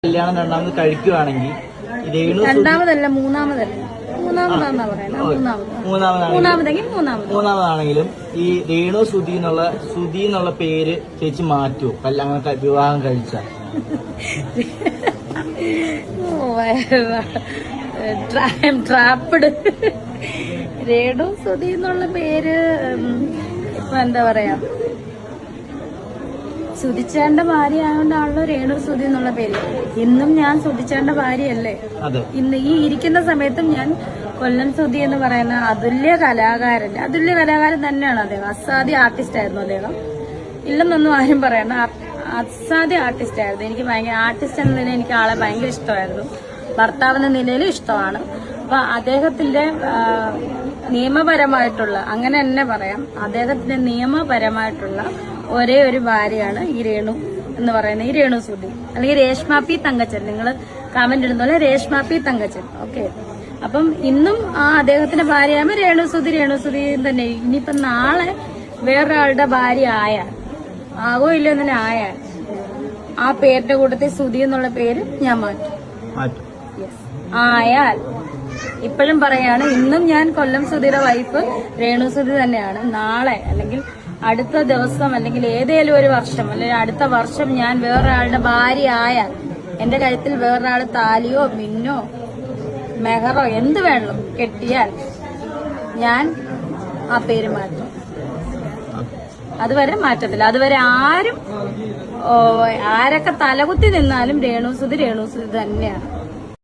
കല്യാണം രണ്ടാമത് കഴിക്കുകയാണെങ്കിൽ രണ്ടാമതല്ല മൂന്നാമതാണെന്നാ പറയുന്നത്. മൂന്നാമതാണെങ്കിലും ഈ രേണു സുധി എന്നുള്ള പേര് ചേച്ചി മാറ്റുമോ അങ്ങനെ വിവാഹം കഴിച്ചാൽ? ട്രാപ്പിഡ്. രേണു സുധി എന്നുള്ള പേര് ഇപ്പൊ എന്താ പറയാ, സുധിച്ചേണ്ട ഭാര്യ ആയതുകൊണ്ടാണല്ലോ രേണു സുധി എന്നുള്ള പേര്. ഇന്നും ഞാൻ സുധിച്ചേണ്ട ഭാര്യയല്ലേ. ഇന്ന് ഈ ഇരിക്കുന്ന സമയത്തും ഞാൻ കൊല്ലം സുധി എന്ന് പറയുന്ന അതുല്യ കലാകാരൻ തന്നെയാണ് അദ്ദേഹം. അസാധ്യ ആർട്ടിസ്റ്റ് ആയിരുന്നു അദ്ദേഹം. ഇല്ലെന്നൊന്നും ആരും പറയണ്ട, അസാധ്യ ആർട്ടിസ്റ്റ് ആയിരുന്നു. എനിക്ക് ഭയങ്കര ആർട്ടിസ്റ്റ് എന്ന നിലയിൽ എനിക്ക് ആളെ ഭയങ്കര ഇഷ്ടമായിരുന്നു. ഭർത്താവെന്ന നിലയിലും ഇഷ്ടമാണ്. അപ്പൊ അദ്ദേഹത്തിന്റെ നിയമപരമായിട്ടുള്ള, അങ്ങനെ തന്നെ പറയാം, അദ്ദേഹത്തിന്റെ നിയമപരമായിട്ടുള്ള ഒരേ ഒരു ഭാര്യയാണ് ഈ രേണു എന്ന് പറയുന്ന ഈ രേണു സുധി, അല്ലെങ്കിൽ രേഷ്മ പി തങ്കച്ചൻ. നിങ്ങൾ കമന്റ് ഇടുന്ന രേഷ്മ പി തങ്കച്ചൻ. ഓക്കെ, അപ്പം ഇന്നും ആ അദ്ദേഹത്തിന്റെ ഭാര്യയാകുമ്പോ രേണു സുധി തന്നെ. ഇനിയിപ്പൊ നാളെ വേറൊരാളുടെ ഭാര്യ ആകോ ഇല്ലോ തന്നെ ആയാൽ ആ പേരിന്റെ കൂട്ടത്തിൽ സുധി എന്നുള്ള പേര് ഞാൻ മാറ്റും. ആയാൽ ഇപ്പോഴും പറയാണ്, ഇന്നും ഞാൻ കൊല്ലം സുധിയുടെ വൈഫ് രേണു സുധി തന്നെയാണ്. നാളെ അല്ലെങ്കിൽ അടുത്ത ദിവസം അല്ലെങ്കിൽ ഏതേലും ഒരു വർഷം അല്ലെങ്കിൽ അടുത്ത വർഷം ഞാൻ വേറൊരാളുടെ ഭാര്യ ആയാൽ, എന്റെ കഴുത്തിൽ വേറൊരാള് താലിയോ മിന്നോ മെഹറോ എന്ത് വേണം കെട്ടിയാൽ ഞാൻ ആ പേര് മാറ്റും. അതുവരെ മാറ്റത്തില്ല. അതുവരെ ആരൊക്കെ തലകുത്തി നിന്നാലും രേണു സുധി തന്നെയാണ്.